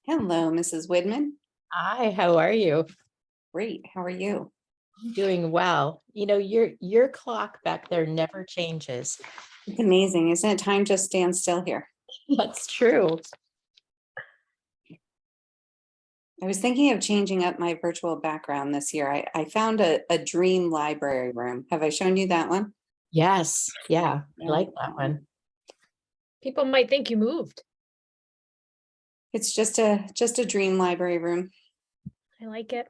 Hello, Mrs. Widman. Hi, how are you? Great. How are you? Doing well. Your clock back there never changes. It's amazing, isn't it? Time just stands still here. That's true. I was thinking of changing up my virtual background this year. I found a dream library room. Have I shown you that one? Yes, yeah, I Yeah. like that one. People might think you moved. It's just a dream library room. I like it.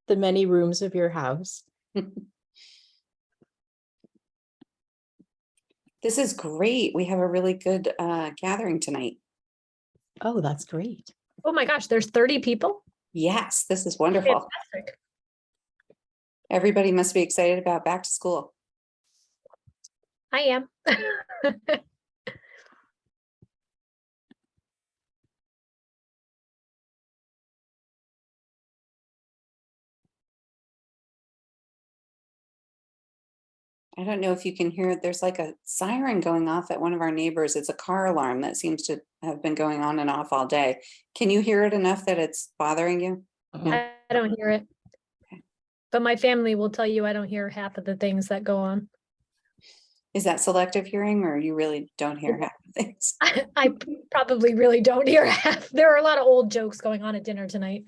The many rooms of your house. This is great. We have a really good gathering tonight. Oh, that's great. Oh my gosh, there's 30 people. Yes, this is wonderful. Fantastic. Everybody must be excited about back to school. I am. I don't know if you can hear it. There's like a siren going off at one of our neighbors. It's a car alarm that seems to have been going on and off all day. Can you hear it enough that it's bothering you? I don't hear it. But my family will tell you I don't hear half of the things that go on. Is that selective hearing or you really don't hear half the things? I probably really don't hear half. There are a lot of old jokes going on at dinner tonight.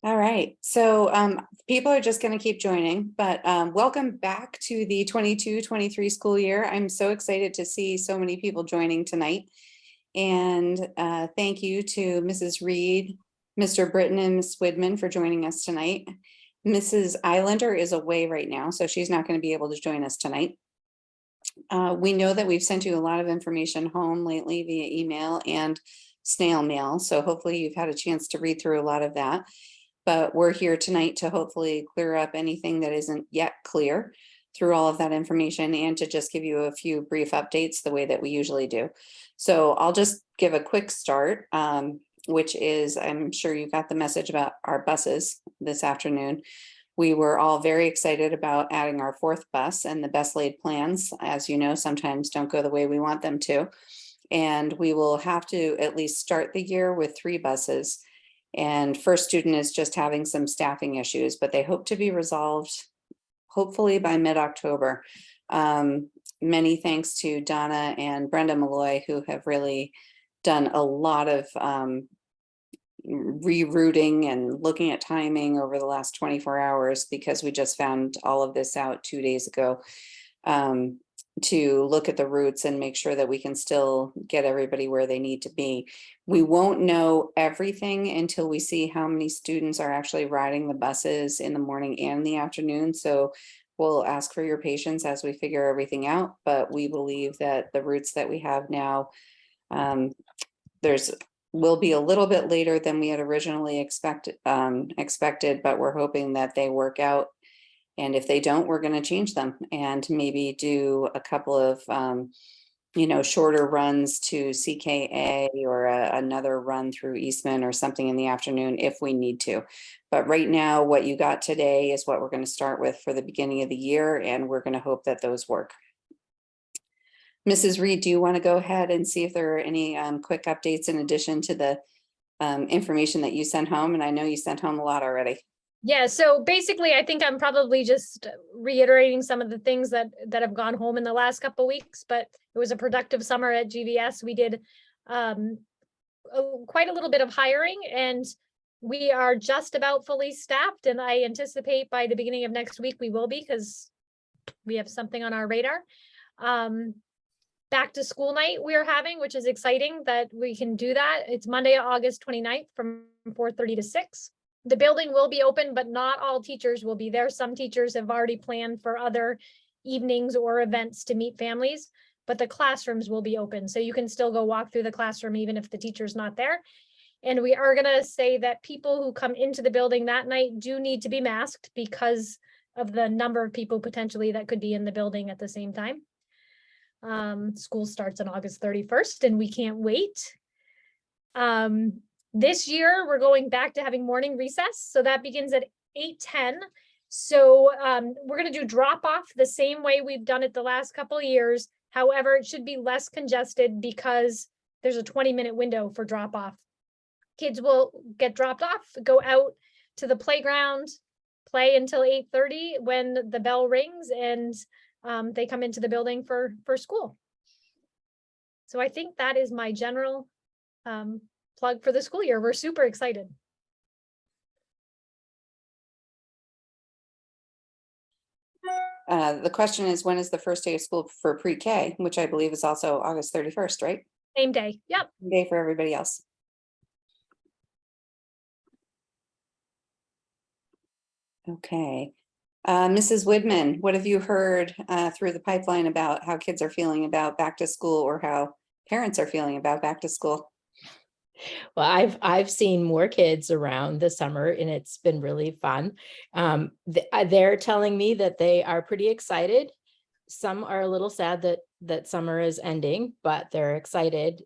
All right, so people are just going to keep joining, but welcome back to the 22-23 school year. I'm so excited to see so many people joining tonight. And thank you to Mrs. Reed, Mr. Britton, and Ms. Widman for joining us tonight. Mrs. Islander is away right now, so she's not going to be able to join us tonight. We know that we've sent you a lot of information home lately via email and snail mail, so hopefully you've had a chance to read through a lot of that. But we're here tonight to hopefully clear up anything that isn't yet clear through all of that information and to just give you a few brief updates the way that we usually do. So I'll just give a quick start, which is, I'm sure you got the message about our buses this afternoon. We were all very excited about adding our fourth bus, and the best laid plans, as you know, sometimes don't go the way we want them to. And we will have to at least start the year with 3 buses. And first student is just having some staffing issues, but they hope to be resolved hopefully by mid-October. Many thanks to Donna and Brenda Malloy, who have really done a lot of rerouting and looking at timing over the last 24 hours, because we just found all of this out 2 days ago, to look at the routes and make sure that we can still get everybody where they need to be. We won't know everything until we see how many students are actually riding the buses in the morning and the afternoon. So we'll ask for your patience as we figure everything out, but we believe that the routes that we have now, will be a little bit later than we had originally expected, but we're hoping that they work out. And if they don't, we're going to change them and maybe do a couple of, shorter runs to CKA or another run through Eastman or something in the afternoon if we need to. But right now, what you got today is what we're going to start with for the beginning of the year, and we're going to hope that those work. Mrs. Reed, do you want to go ahead and see if there are any quick updates in addition to the information that you sent home? And I know you sent home a lot already. Yeah, so basically, I think I'm probably just reiterating some of the things that have gone home in the last couple of weeks, but it was a productive summer at GVS. We did quite a little bit of hiring, and we are just about fully staffed, and I anticipate by the beginning of next week we will be, because we have something on our radar. Back to school night we are having, which is exciting that we can do that. It's Monday, August 29th from 4:30 to 6. The building will be open, but not all teachers will be there. Some teachers have already planned for other evenings or events to meet families, but the classrooms will be open. So you can still go walk through the classroom even if the teacher's not there. And we are going to say that people who come into the building that night do need to be masked because of the number of people potentially that could be in the building at the same time. School starts on August 31st and we can't wait. This year, we're going back to having morning recess. So that begins at 8:10. So we're going to do drop off the same way we've done it the last couple of years. However, it should be less congested because there's a 20-minute window for drop off. Kids will get dropped off, go out to the playground, play until 8:30 when the bell rings, and they come into the building for school. So I think that is my general plug for the school year. We're super excited. The question is, when is the first day of school for pre-K, which I believe is also August 31st, right? Same day. Yep. Same day for everybody else. Okay. Mrs. Woodman, what have you heard through the pipeline about how kids are feeling about back to school, or how parents are feeling about back to school? Well, I've seen more kids around this summer, and it's been really fun. They're telling me that they are pretty excited. Some are a little sad that summer is ending, but they're excited,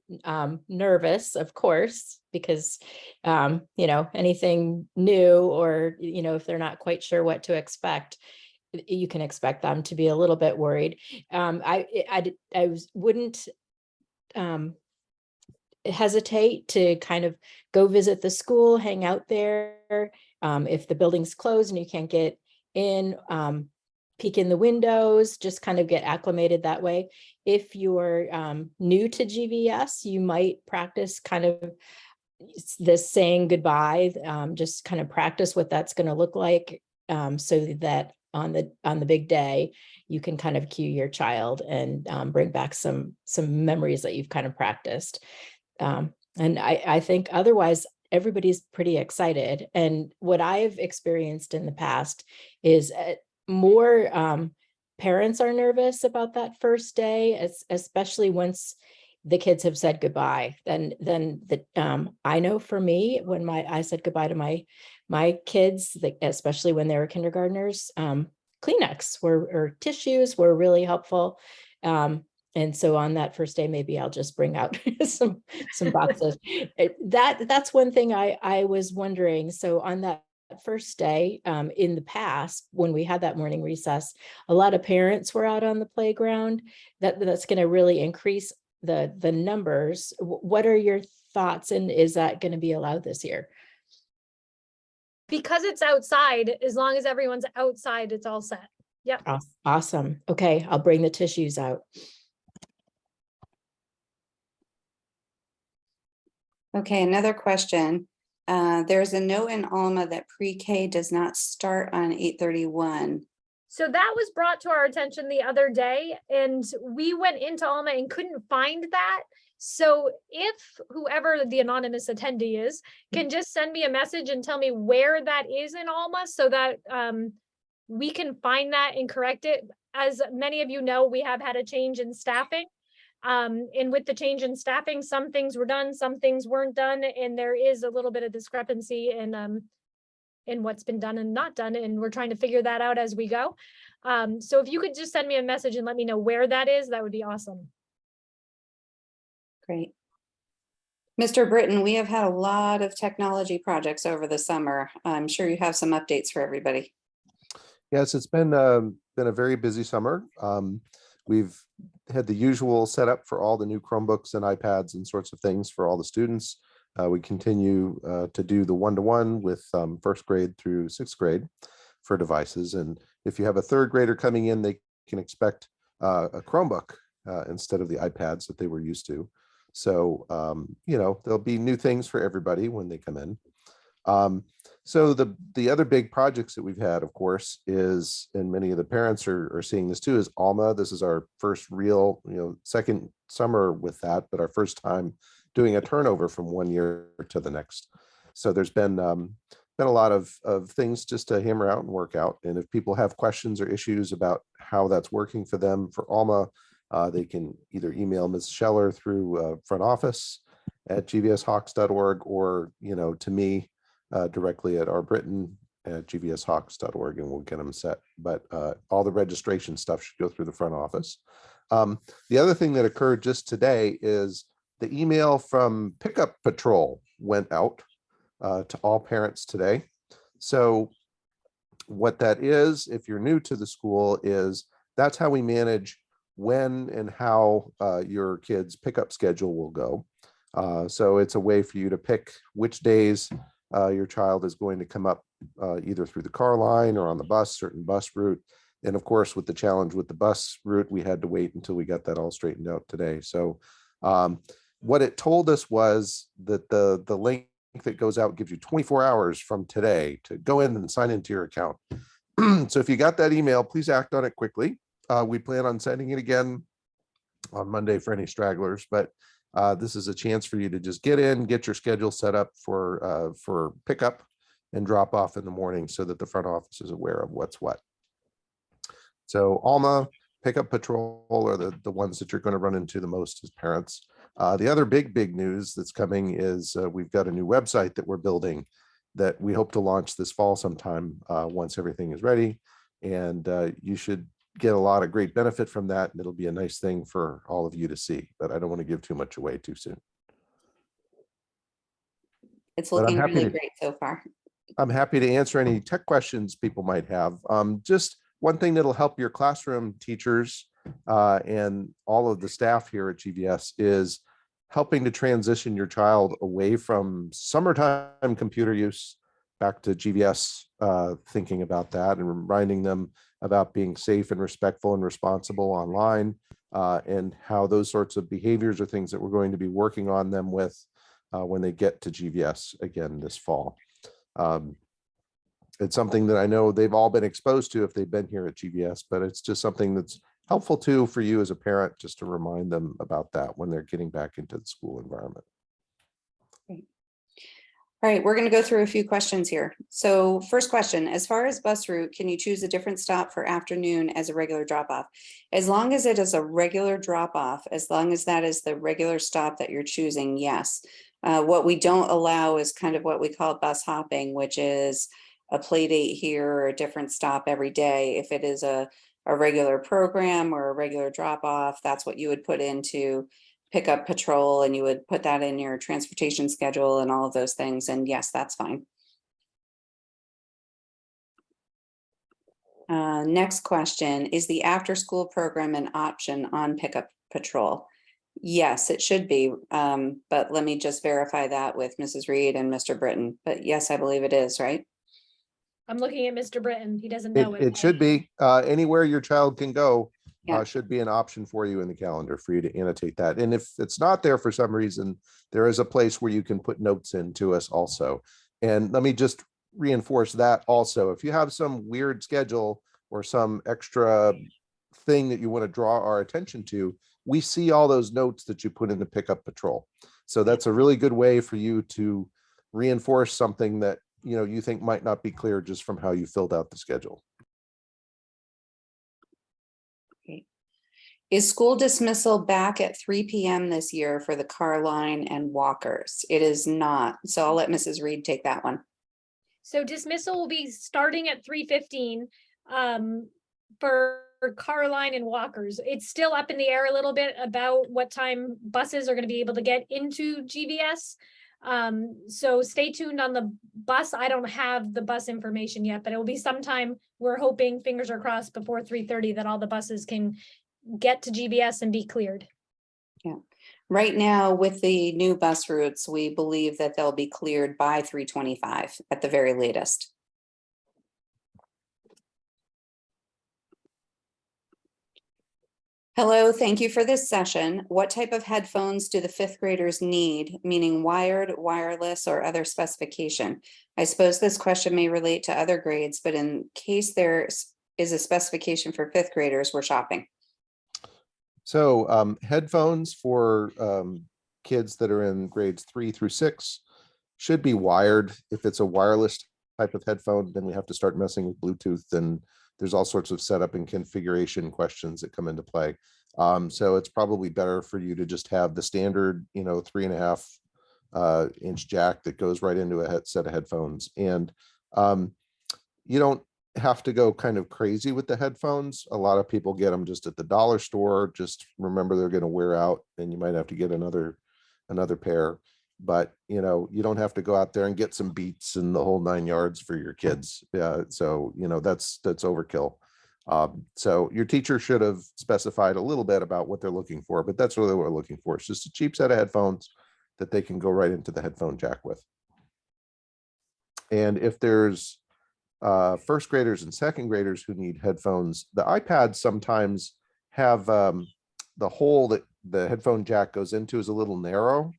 nervous, of course, because anything new, or if they're not quite sure what to expect, you can expect them to be a little bit worried. Wouldn't hesitate to kind of go visit the school, hang out there. If the building's closed and you can't get in, peek in the windows, just kind of get acclimated that way. If you're new to GVS, you might practice kind of this saying goodbye, just kind of practice what that's going to look like, so that on the big day, you can kind of cue your child and bring back some memories that you've kind of practiced. And I think otherwise everybody's pretty excited. And what I've experienced in the past is more parents are nervous about that first day, especially once the kids have said goodbye. Then I know for me, when I said goodbye to my kids, especially when they were kindergartners, Kleenex or tissues were really helpful. And so on that first day, maybe I'll just bring out some boxes. That's one thing I was wondering. So on that first day, in the past, when we had that morning recess, a lot of parents were out on the playground. That's going to really increase the numbers. What are your thoughts? And is that going to be allowed this year? Because it's outside, as long as everyone's outside, it's all set. Yep. Awesome. Okay, I'll bring the tissues out. Okay, another question. There's a note in Alma that pre-K does not start on 8/31. So that was brought to our attention the other day, and we went into Alma and couldn't find that. So if whoever the anonymous attendee is can just send me a message and tell me where that is in Alma, so that we can find that and correct it. As many of you know, we have had a change in staffing. And with the change in staffing, some things were done, some things weren't done, and there is a little bit of discrepancy in what's been done and not done, and we're trying to figure that out as we go. So if you could just send me a message and let me know where that is, that would be awesome. Great. Mr. Britton, we have had a lot of technology projects over the summer. I'm sure you have some updates for everybody. Yes, it's been a very busy summer. We've had the usual setup for all the new Chromebooks and iPads and sorts of things for all the students. We continue to do the one-to-one with first grade through sixth grade for devices. And if you have a third grader coming in, they can expect a Chromebook instead of the iPads that they were used to. So, there'll be new things for everybody when they come in. So the other big projects that we've had, of course, is, and many of the parents are seeing this too, is Alma. This is our first real, second summer with that, but our first time doing a turnover from one year to the next. So there's been a lot of things just to hammer out and work out. And if people have questions or issues about how that's working for them for Alma, they can either email Ms. Scheller through front office at gvshawks.org, or to me directly at rbritton@gvshawks.org, and we'll get them set. But all the registration stuff should go through the front office. The other thing that occurred just today is the email from Pickup Patrol went out to all parents today. So what that is, if you're new to the school, is that's how we manage when and how your kids' pickup schedule will go. So it's a way for you to pick which days your child is going to come up either through the car line or on the bus, certain bus route. And of course, with the challenge with the bus route, we had to wait until we got that all straightened out today. So what it told us was that the link that goes out gives you 24 hours from today to go in and sign into your account. So if you got that email, please act on it quickly. We plan on sending it again on Monday for any stragglers, but this is a chance for you to just get in, get your schedule set up for pickup and drop off in the morning so that the front office is aware of what's what. So Alma, Pickup Patrol are the ones that you're going to run into the most as parents. The other big news that's coming is we've got a new website that we're building that we hope to launch this fall sometime once everything is ready. And you should get a lot of great benefit from that. And it'll be a nice thing for all of you to see, but I don't want to give too much away too soon. It's But I'm looking happy really to- great so far. I'm happy to answer any tech questions people might have. Just one thing that'll help your classroom teachers and all of the staff here at GVS is helping to transition your child away from summertime computer use back to GVS, thinking about that and reminding them about being safe and respectful and responsible online, and how those sorts of behaviors are things that we're going to be working on them with when they get to GVS again this fall. It's something that I know they've all been exposed to if they've been here at GVS, but it's just something that's helpful too for you as a parent, just to remind them about that when they're getting back into the school environment. All right, we're going to go through a few questions here. So first question, as far as bus route, can you choose a different stop for afternoon as a regular drop off? As long as it is a regular drop off, as long as that is the regular stop that you're choosing, yes. What we don't allow is kind of what we call bus hopping, which is a play date here or a different stop every day. If it is a regular program or a regular drop off, that's what you would put into Pickup Patrol, and you would put that in your transportation schedule and all of those things. And yes, that's fine. Next question, is the after school program an option on Pickup Patrol? Yes, it should be. But let me just verify that with Mrs. Reed and Mr. Britton. But yes, I believe it is, right? I'm looking at Mr. Britton. He doesn't know It should be anywhere your child can go. Yeah. Should be an option for you in the calendar for you to annotate that. And if it's not there for some reason, there is a place where you can put notes in to us also. And let me just reinforce that also. If you have some weird schedule or some extra thing that you want to draw our attention to, we see all those notes that you put into Pickup Patrol. So that's a really good way for you to reinforce something that you think might not be clear just from how you filled out the schedule. Is school dismissal back at 3 p.m. this year for the car line and walkers? It is not. So I'll let Mrs. Reed take that one. So dismissal will be starting at 3:15 for car line and walkers. It's still up in the air a little bit about what time buses are going to be able to get into GVS. So stay tuned on the bus. I don't have the bus information yet, but it will be sometime, we're hoping, fingers are crossed, before 3:30 that all the buses can get to GVS and be cleared. Yeah. Right now with the new bus routes, we believe that they'll be cleared by 3:25 at the very latest. Hello, thank you for this session. What type of headphones do the fifth graders need, meaning wired, wireless, or other specification? I suppose this question may relate to other grades, but in case there is a specification for fifth graders, we're shopping. So headphones for kids that are in grades 3 through 6 should be wired. If it's a wireless type of headphone, then we have to start messing with Bluetooth, and there's all sorts of setup and configuration questions that come into play. So it's probably better for you to just have the standard, 3.5 inch jack that goes right into a set of headphones. And you don't have to go kind of crazy with the headphones. A lot of people get them just at the dollar store. Just remember they're going to wear out and you might have to get another pair. But you don't have to go out there and get some Beats and the whole 9 yards for your kids. Yeah, so that's overkill. So your teacher should have specified a little bit about what they're looking for, but that's really what we're looking for. It's just a cheap set of headphones that they can go right into the headphone jack with. And if there's first graders and second graders who need headphones, the iPads sometimes have the hole that the headphone jack goes into is a little narrow.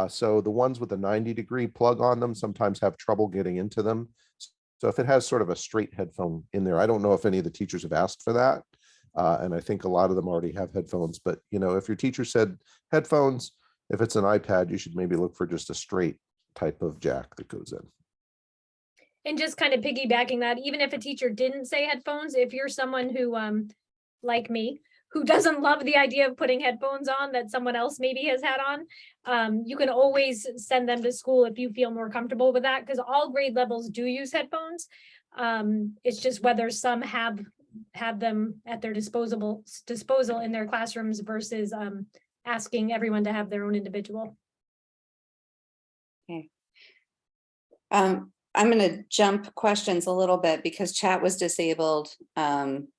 So the ones with a 90-degree plug on them sometimes have trouble getting into them. So if it has sort of a straight headphone in there, I don't know if any of the teachers have asked for that. And I think a lot of them already have headphones, but you know, if your teacher said headphones, if it's an iPad, you should maybe look for just a straight type of jack that goes in. And just kind of piggybacking that, even if a teacher didn't say headphones, if you're someone who, like me, who doesn't love the idea of putting headphones on that someone else maybe has had on, you can always send them to school if you feel more comfortable with that, because all grade levels do use headphones. It's just whether some have them at their disposal in their classrooms versus asking everyone to have their own individual. Okay. I'm going to jump questions a little bit because chat was disabled.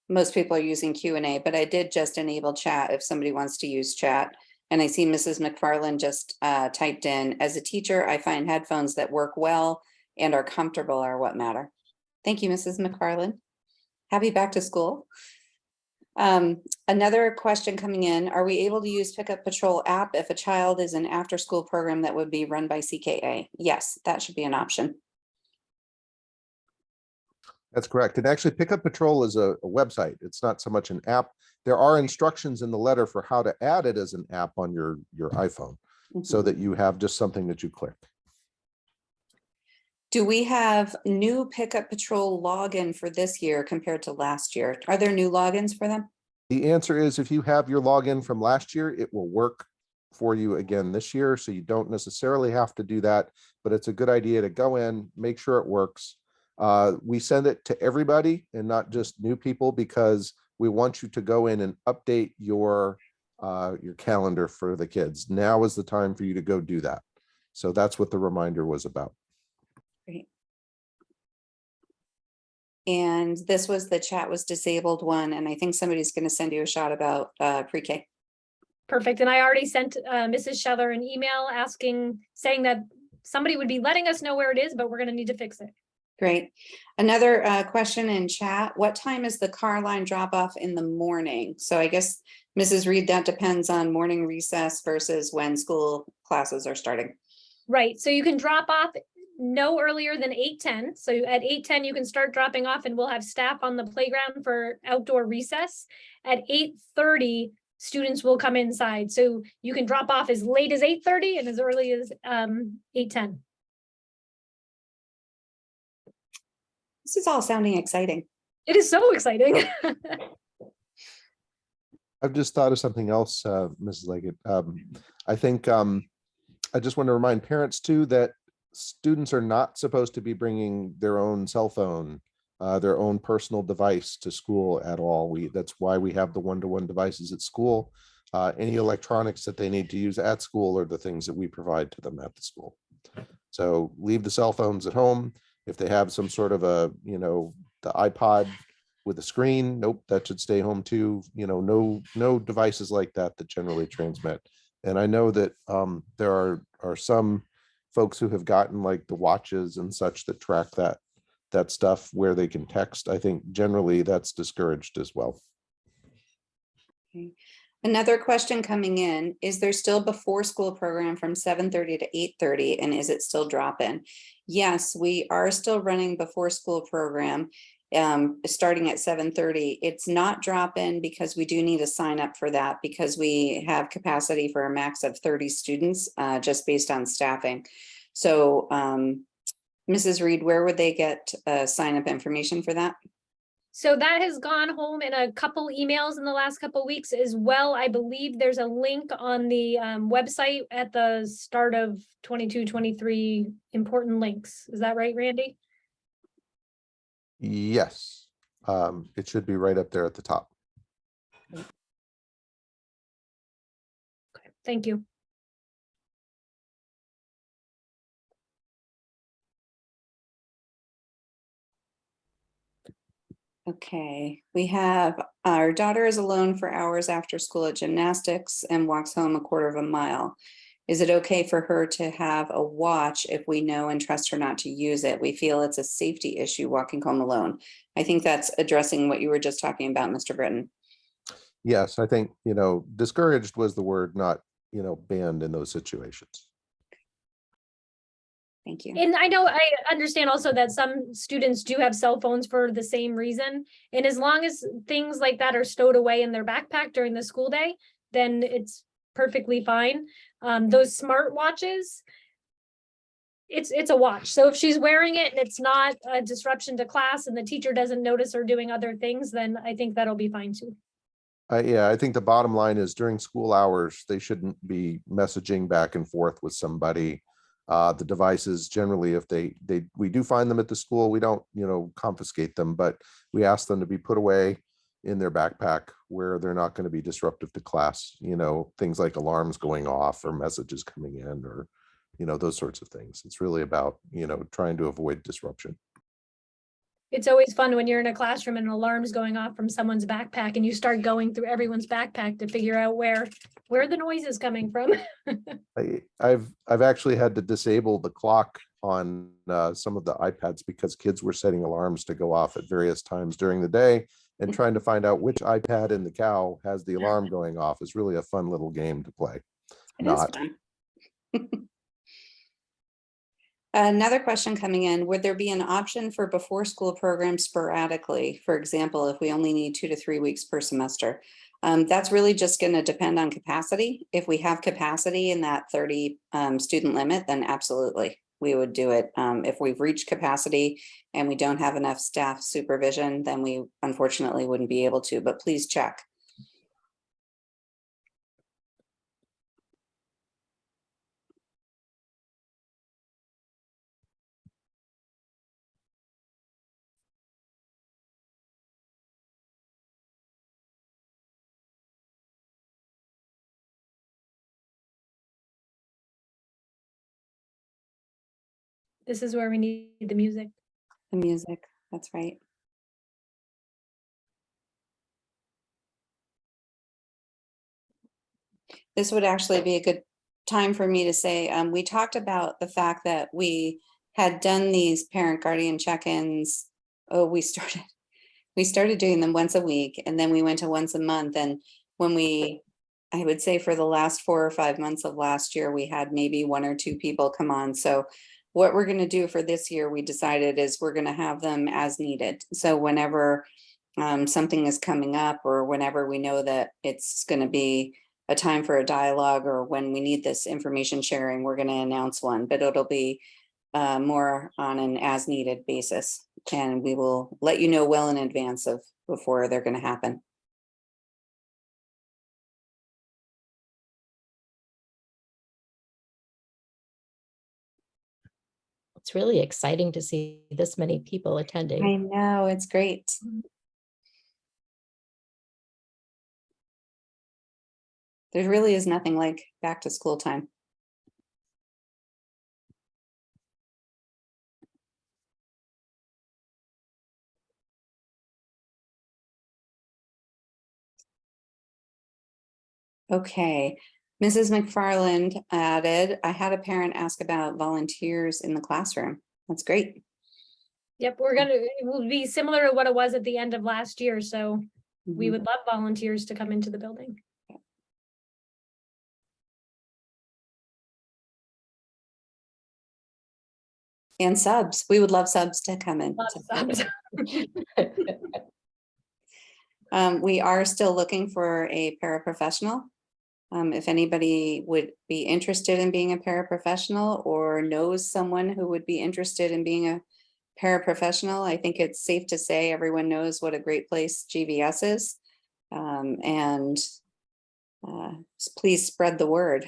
Most people are using Q&A, but I did just enable chat if somebody wants to use chat. And I see Mrs. McFarland just typed in, as a teacher, I find headphones that work well and are comfortable are what matter. Thank you, Mrs. McFarland. Happy back to school. Another question coming in, are we able to use Pickup Patrol app if a child is an after-school program that would be run by CKA? Yes, that should be an option. That's correct. And actually Pickup Patrol is a website. It's not so much an app. There are instructions in the letter for how to add it as an app on your iPhone so that you have just something that you click. Do we have new Pickup Patrol login for this year compared to last year? Are there new logins for them? The answer is if you have your login from last year, it will work for you again this year. So you don't necessarily have to do that, but it's a good idea to go in, make sure it works. We send it to everybody and not just new people because we want you to go in and update your calendar for the kids. Now is the time for you to go do that. So that's what the reminder was about. Great. And this was the chat was disabled one, and I think somebody's going to send you a shot about pre-K. Perfect. And I already sent Mrs. Scheller an email saying that somebody would be letting us know where it is, but we're going to need to fix it. Great. Another question in chat. What time is the car line drop off in the morning? So I guess, Mrs. Reed, that depends on morning recess versus when school classes are starting. Right. So you can drop off no earlier than 8:10. So at 8:10, you can start dropping off and we'll have staff on the playground for outdoor recess. At 8:30, students will come inside. So you can drop off as late as 8:30 and as early as 8:10. This is all sounding exciting. It is so exciting. I've just thought of something else, Mrs. Leggett. I think I just want to remind parents too that students are not supposed to be bringing their own cell phone, their own personal device to school at all. That's why we have the one-to-one devices at school. Any electronics that they need to use at school are the things that we provide to them at the school. So leave the cell phones at home. If they have some sort of a, the iPod with a screen, nope, that should stay home too. No devices like that generally transmit. And I know that there are some folks who have gotten like the watches and such that track that stuff where they can text. I think generally that's discouraged as well. Okay. Another question coming in, is there still before school program from 7:30 to 8:30 and is it still drop-in? Yes, we are still running before school program starting at 7:30. It's not drop-in because we do need to sign up for that because we have capacity for a max of 30 students just based on staffing. So Mrs. Reed, where would they get sign up information for that? So that has gone home in a couple emails in the last couple weeks as well. I believe there's a link on the website at the start of 22-23 important links. Is that right, Randy? Yes, it should be right up there at the top. Okay, thank you. Okay, we have, our daughter is alone for hours after school at gymnastics and walks home 1/4 mile. Is it okay for her to have a watch if we know and trust her not to use it? We feel it's a safety issue walking home alone. I think that's addressing what you were just talking about, Mr. Britton. Yes, I think, discouraged was the word, not, banned in those situations. Thank you. And I know, I understand also that some students do have cell phones for the same reason. And as long as things like that are stowed away in their backpack during the school day, then it's perfectly fine. Those smart watches, it's a watch. So if she's wearing it and it's not a disruption to class and the teacher doesn't notice her doing other things, then I think that'll be fine too. Yeah, I think the bottom line is during school hours, they shouldn't be messaging back and forth with somebody. The devices generally, if we do find them at the school, we don't, confiscate them, but we ask them to be put away in their backpack where they're not going to be disruptive to class, things like alarms going off or messages coming in or, those sorts of things. It's really about, trying to avoid disruption. It's always fun when you're in a classroom and an alarm's going off from someone's backpack and you start going through everyone's backpack to figure out where the noise is coming from. I've actually had to disable the clock on some of the iPads because kids were setting alarms to go off at various times during the day, and trying to find out which iPad in the cow has the alarm going off is really a fun little game to play. It is Not. fun. Another question coming in, would there be an option for before school programs sporadically? For example, if we only need 2 to 3 weeks per semester? That's really just going to depend on capacity. If we have capacity in that 30 student limit, then absolutely, we would do it. If we've reached capacity and we don't have enough staff supervision, then we unfortunately wouldn't be able to, but please check. This is where we need the music. The music, that's right. This would actually be a good time for me to say, we talked about the fact that we had done these parent guardian check-ins. Oh, we started doing them once a week, and then we went to once a month. And when I would say for the last 4 or 5 months of last year, we had maybe 1 or 2 people come on. So what we're going to do for this year, we decided, is we're going to have them as needed. So whenever something is coming up, or whenever we know that it's going to be a time for a dialogue, or when we need this information sharing, we're going to announce one, but it'll be more on an as needed basis. And we will let you know well in advance of before they're going to happen. It's really exciting to see this many people I attending. know, it's great. There really is nothing like back to school time. Okay, Mrs. McFarland added, I had a parent ask about volunteers in the classroom. That's great. Yep, it will be similar to what it was at the end of last year, so we Mhm. would love volunteers to come into the building. And subs, we would love subs to come in. Love subs. We are still looking for a paraprofessional. If anybody would be interested in being a paraprofessional or knows someone who would be interested in being a paraprofessional, I think it's safe to say everyone knows what a great place GVS is. And please spread the word.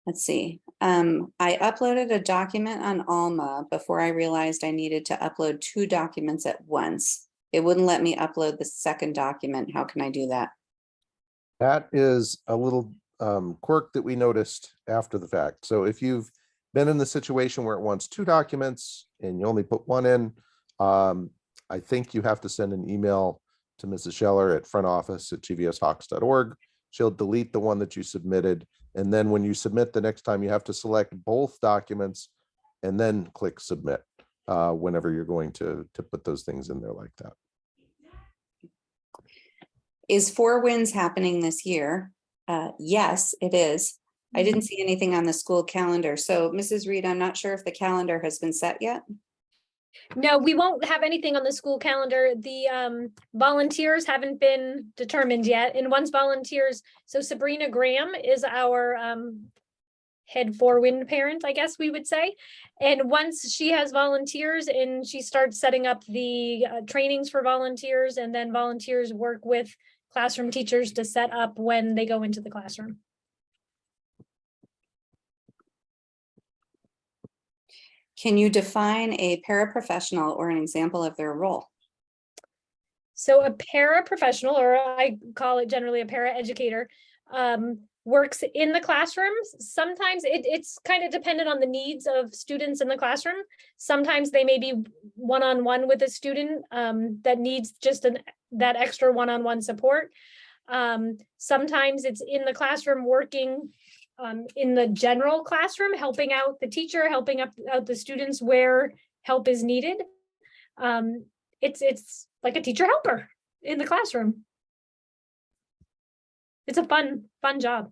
Let's see. I uploaded a document on Alma before I realized I needed to upload 2 documents at once. It wouldn't let me upload the second document. How can I do that? That is a little quirk that we noticed after the fact. So if you've been in the situation where it wants 2 documents and you only put 1 in, I think you have to send an email to Mrs. Scheller at front office@gvshawks.org. She'll delete the one that you submitted. And then when you submit the next time, you have to select both documents and then click submit whenever you're going to put those things in there like that. Is Four Winds happening this year? Yes, it is. I didn't see anything on the school calendar. So Mrs. Reed, I'm not sure if the calendar has been set yet. No, we won't have anything on the school calendar. The volunteers haven't been determined yet. And once volunteers, so Sabrina Graham is our head Four Wind parent, I guess we would say. And once she has volunteers and she starts setting up the trainings for volunteers, and then volunteers work with classroom teachers to set up when they go into the classroom. Can you define a paraprofessional or an example of their role? So a paraprofessional, or I call it generally a paraeducator, works in the classrooms. Sometimes it's kind of dependent on the needs of students in the classroom. Sometimes they may be one-on-one with a student that needs just that extra one-on-one support. Sometimes it's in the classroom working in the general classroom, helping out the teacher, helping out the students where help is needed. It's like a teacher helper in the classroom. It's a fun job.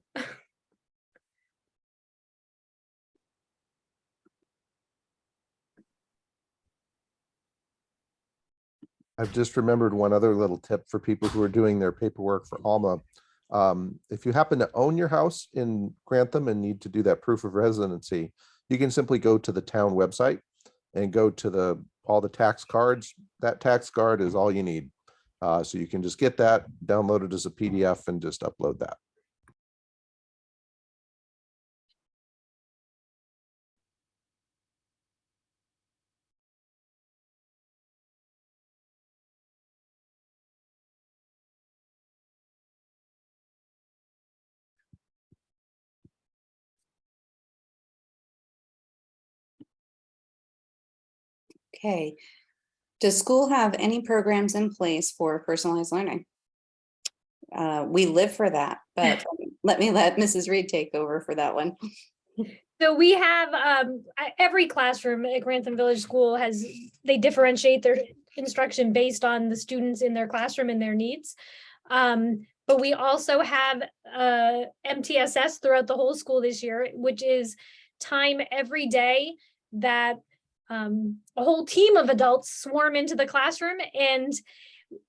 I've just remembered one other little tip for people who are doing their paperwork for Alma. If you happen to own your house in Grantham and need to do that proof of residency, you can simply go to the town website and go to all the tax cards. That tax card is all you need. So you can just get that, download it as a PDF, and just upload that. Okay. Does school have any programs in place for personalized learning? We live for that, but let Mrs. Reed take over for that one. So we have every classroom at Grantham Village School they differentiate their instruction based on the students in their classroom and their needs. But we also have MTSS throughout the whole school this year, which is time every day that a whole team of adults swarm into the classroom, and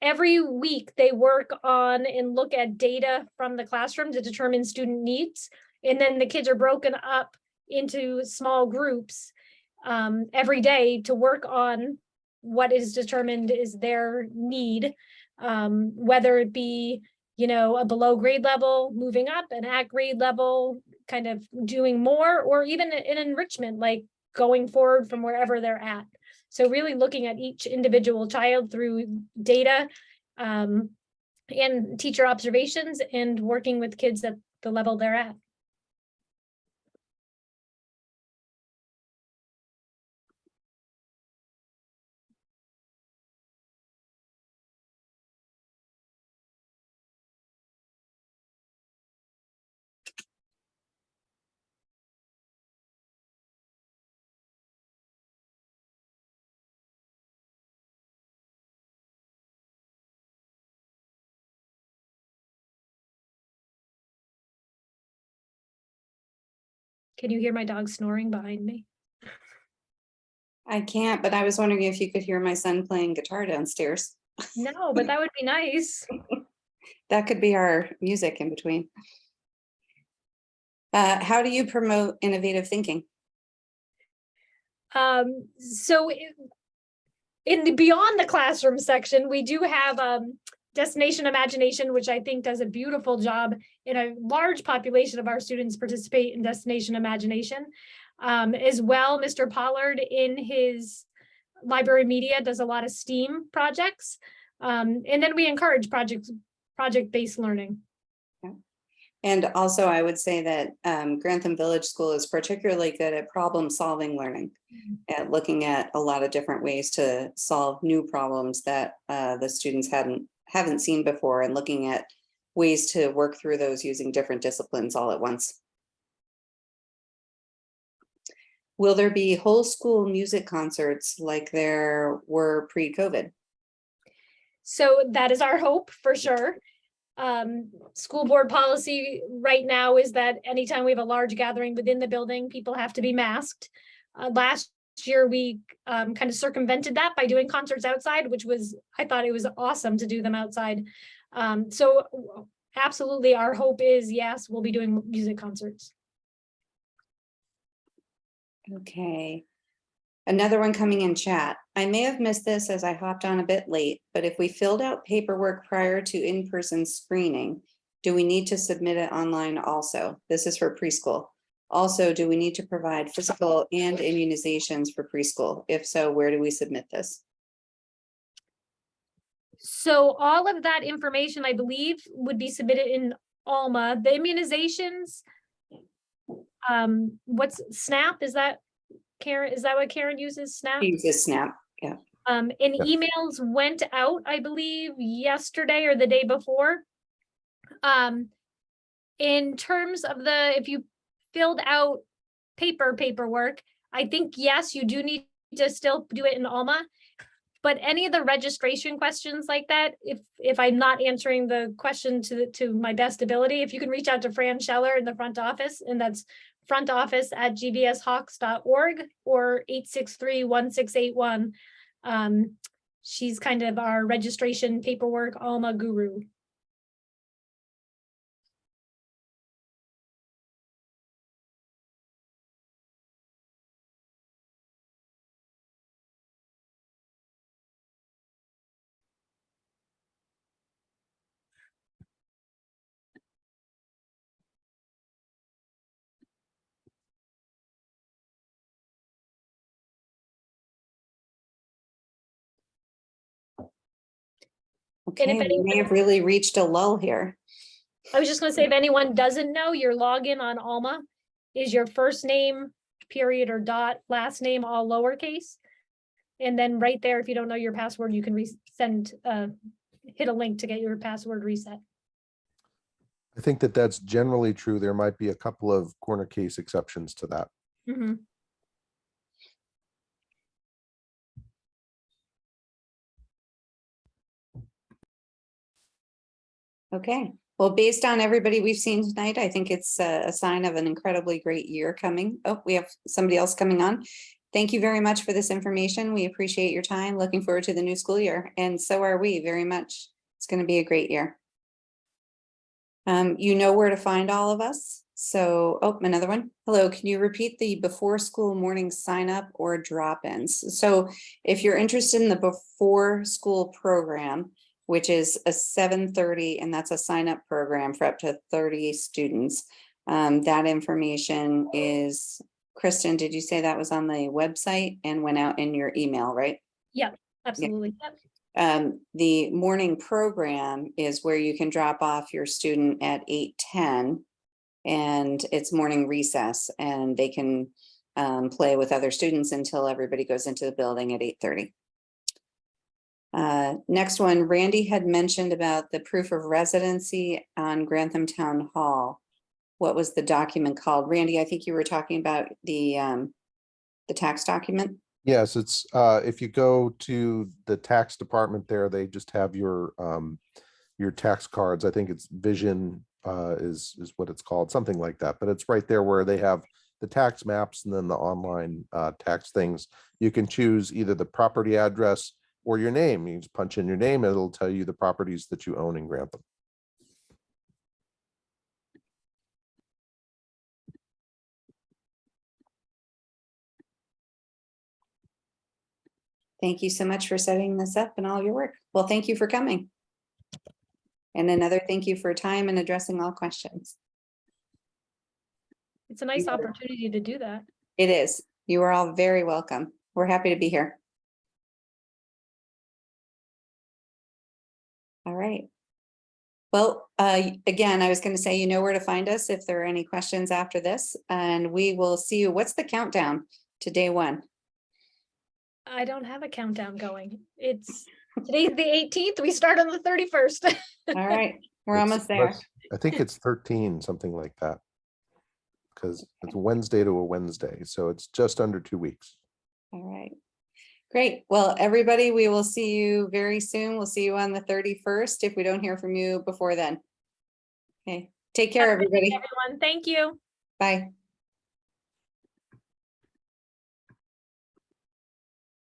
every week they work on and look at data from the classroom to determine student needs. And then the kids are broken up into small groups every day to work on what is determined is their need, whether it be, a below grade level, moving up, and at grade level, kind of doing more, or even an enrichment, like going forward from wherever they're at. So really looking at each individual child through data and teacher observations, and working with kids at the level they're at. Can you hear my dog snoring behind me? I can't, but I was wondering if you could hear my son playing guitar downstairs. No, but that would be nice. That could be our music in between. How do you promote innovative thinking? So in the beyond the classroom section, we do have Destination Imagination, which I think does a beautiful job, in a large population of our students participate in Destination Imagination. As well, Mr. Pollard in his library media does a lot of STEAM projects. And then we encourage project-based learning. And also I would say that Grantham Village School is particularly good at problem-solving learning. At looking at a lot of different ways to solve new problems that the students haven't seen before, and looking at ways to work through those using different disciplines all at once. Will there be whole school music concerts like there were pre-COVID? So that is our hope for sure. School board policy right now is that anytime we have a large gathering within the building, people have to be masked. Last year, we kind of circumvented that by doing concerts outside, which was, I thought it was awesome to do them outside. So absolutely, our hope is, yes, we'll be doing music concerts. Okay. Another one coming in chat. I may have missed this as I hopped on a bit late, but if we filled out paperwork prior to in-person screening, do we need to submit it online also? This is for preschool. Also, do we need to provide physical and immunizations for preschool? If so, where do we submit this? So all of that information, I believe, would be submitted in Alma. The immunizations, what's SNAP? Is that Karen? Is that what Karen uses? SNAP? Uses SNAP, yeah. And Yep. emails went out, I believe, yesterday or the day before. In terms of if you filled out paperwork, I think, yes, you do need to still do it in Alma. But any of the registration questions like that, if I'm not answering the question to my best ability, if you can reach out to Fran Scheller in the front office, and that's frontoffice@gbshawks.org or 863-1681. She's kind of our registration paperwork Alma guru. Okay, if we may have really reached a lull here. I was just gonna say, if anyone doesn't know, your login on Alma is your first name, period or dot, last name, all lowercase. And then right there, if you don't know your password, you can hit a link to get your password reset. I think that that's generally true. There might be a couple of corner case exceptions to that. Mhm. Okay, well, based on everybody we've seen tonight, I think it's a sign of an incredibly great year coming. Oh, we have somebody else coming on. Thank you very much for this information. We appreciate your time. Looking forward to the new school year, and so are we very much. It's going to be a great year. You know where to find all of us. So, oh, another one. Hello, can you repeat the before school morning sign up or drop-ins? So if you're interested in the before school program, which is a 7:30, and that's a sign up program for up to 30 students. That information is, Kristen, did you say that was on the website and went out in your email, right? Yep, absolutely. Yep. The morning program is where you can drop off your student at 8:10, and it's morning recess, and they can play with other students until everybody goes into the building at 8:30. Next one, Randy had mentioned about the proof of residency on Grantham Town Hall. What was the document called? Randy, I think you were talking about the tax document. Yes, it's if you go to the tax department there, they just have your tax cards. I think it's Vision is what it's called, something like that. But it's right there where they have the tax maps and then the online tax things. You can choose either the property address or your name. You just punch in your name and it'll tell you the properties that you own in Grantham. Thank you so much for setting this up and all your work. Well, thank you for coming. And another thank you for time and addressing all questions. It's a nice opportunity to do that. It is. You are all very welcome. We're happy to be here. All right. Well, again, I was going to say, you know where to find us if there are any questions after this, and we will see you. What's the countdown to day one? I don't have a countdown going. Today's the 18th. We start on the 31st. All right, we're It's almost there. less- I think it's 13, something like that. Because it's Wednesday to a Wednesday, so it's just under 2 weeks. All right. Great. Well, everybody, we will see you very soon. We'll see you on the 31st if we don't hear from you before then. Okay, take care, Have a good night, everybody. everyone. Thank you. Bye.